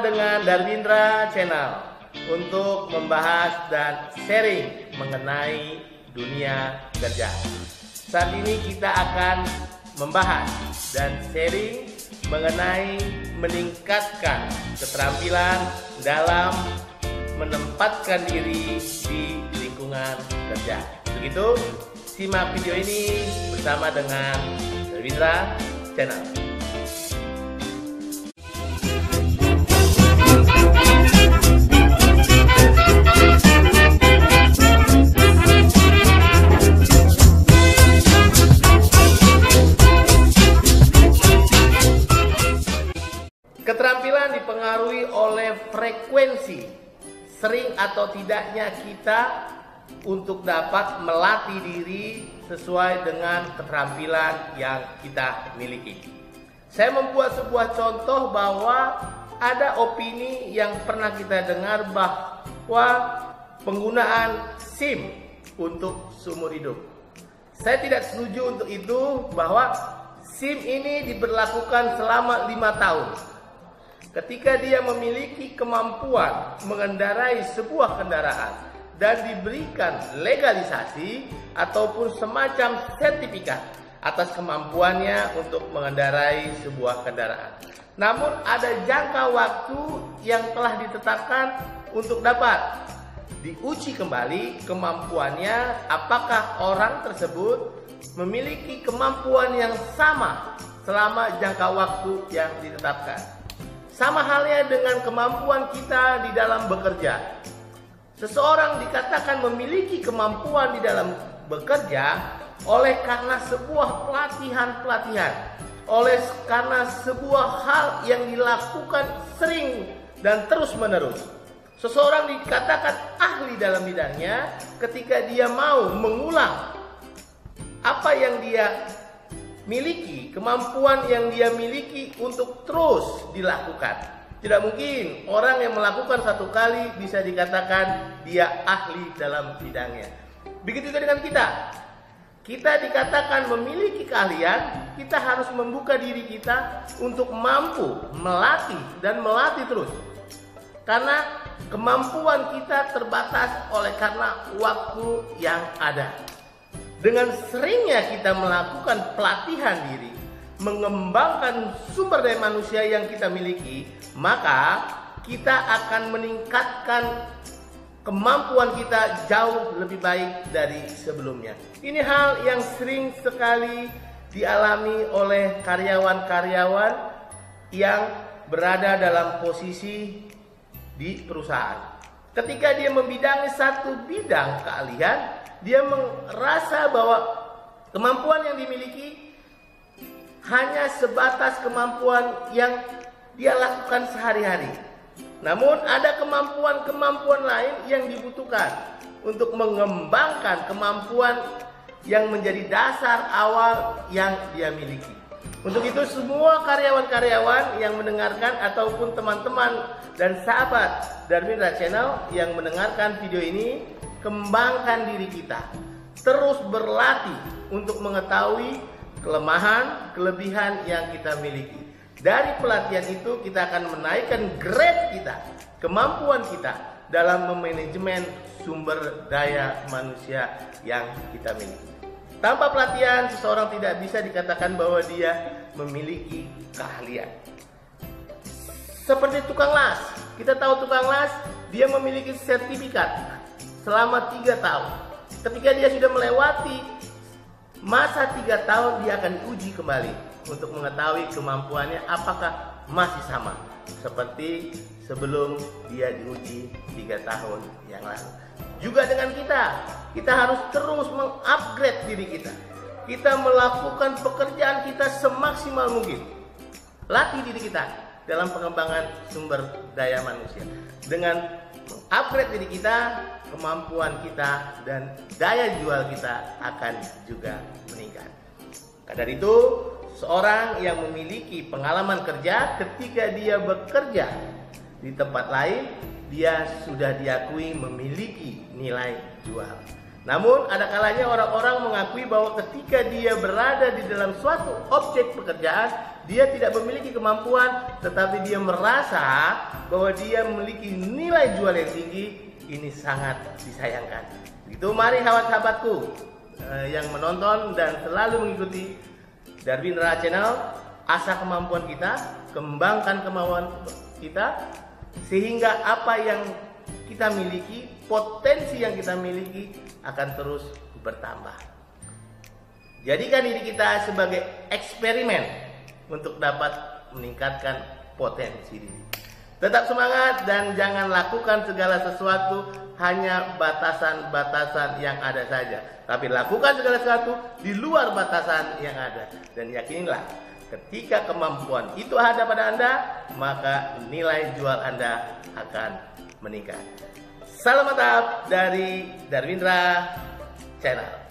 dengan Darwindra Channel untuk membahas dan sharing mengenai dunia kerja. Saat ini kita akan membahas dan sharing mengenai meningkatkan keterampilan dalam menempatkan diri di lingkungan kerja. Begitu, simak video ini bersama dengan Darwindra Channel. Keterampilan dipengaruhi oleh frekuensi, sering atau tidaknya kita untuk dapat melatih diri sesuai dengan keterampilan yang kita miliki. Saya membuat sebuah contoh bahwa ada opini yang pernah kita dengar bahwa penggunaan SIM untuk seumur hidup. Saya tidak setuju untuk itu, bahwa SIM ini diberlakukan selama 5 tahun. Ketika dia memiliki kemampuan mengendarai sebuah kendaraan dan diberikan legalisasi ataupun semacam sertifikat atas kemampuannya untuk mengendarai sebuah kendaraan. Namun ada jangka waktu yang telah ditetapkan untuk dapat diuji kembali kemampuannya, apakah orang tersebut memiliki kemampuan yang sama selama jangka waktu yang ditetapkan. Sama halnya dengan kemampuan kita di dalam bekerja. Seseorang dikatakan memiliki kemampuan di dalam bekerja oleh karena sebuah pelatihan-pelatihan, karena sebuah hal yang dilakukan sering dan terus-menerus. Seseorang dikatakan ahli dalam bidangnya ketika dia mau mengulang apa yang dia miliki, kemampuan yang dia miliki untuk terus dilakukan. Tidak mungkin orang yang melakukan satu kali bisa dikatakan dia ahli dalam bidangnya. Begitu juga dengan kita. Kita dikatakan memiliki keahlian, kita harus membuka diri kita untuk mampu melatih dan melatih terus. Karena kemampuan kita terbatas oleh karena waktu yang ada. Dengan seringnya kita melakukan pelatihan diri, mengembangkan sumber daya manusia yang kita miliki, maka kita akan meningkatkan kemampuan kita jauh lebih baik dari sebelumnya. Ini hal yang sering sekali dialami oleh karyawan-karyawan yang berada dalam posisi di perusahaan. Ketika dia membidangi satu bidang keahlian, dia merasa bahwa kemampuan yang dimiliki hanya sebatas kemampuan yang dia lakukan sehari-hari. Namun ada kemampuan-kemampuan lain yang dibutuhkan untuk mengembangkan kemampuan yang menjadi dasar awal yang dia miliki. Untuk itu semua karyawan-karyawan yang mendengarkan ataupun teman-teman dan sahabat Darwindra Channel yang mendengarkan video ini, kembangkan diri kita, terus berlatih untuk mengetahui kelemahan, kelebihan yang kita miliki. Dari pelatihan itu kita akan menaikkan grade kita, kemampuan kita dalam memanajemen sumber daya manusia yang kita miliki. Tanpa pelatihan, seseorang tidak bisa dikatakan bahwa dia memiliki keahlian. Seperti tukang las, kita tahu tukang las, dia memiliki sertifikat selama 3 tahun. Ketika dia sudah melewati masa 3 tahun, dia akan diuji kembali untuk mengetahui kemampuannya apakah masih sama seperti sebelum dia diuji 3 tahun yang lalu. Juga dengan kita harus terus mengupgrade diri kita. Kita melakukan pekerjaan kita semaksimal mungkin. Latih diri kita dalam pengembangan sumber daya manusia. Dengan mengupgrade diri kita, kemampuan kita dan daya jual kita akan juga meningkat. Karena dari itu, seorang yang memiliki pengalaman kerja, ketika dia bekerja di tempat lain, dia sudah diakui memiliki nilai jual. Namun ada kalanya orang-orang mengakui bahwa ketika dia berada di dalam suatu objek pekerjaan, dia tidak memiliki kemampuan, tetapi dia merasa bahwa dia memiliki nilai jual yang tinggi. Ini sangat disayangkan. Itu mari sahabat-sahabatku yang menonton dan selalu mengikuti Darwindra Channel, asah kemampuan kita, kembangkan kemauan kita, sehingga apa yang kita miliki, potensi yang kita miliki akan terus bertambah. Jadikan diri kita sebagai eksperimen untuk dapat meningkatkan potensi diri. Tetap semangat dan jangan lakukan segala sesuatu hanya batasan-batasan yang ada saja, tapi lakukan segala sesuatu di luar batasan yang ada. Dan yakinlah, ketika kemampuan itu ada pada Anda, maka nilai jual Anda akan meningkat. Salam mantap dari Darwindra Channel.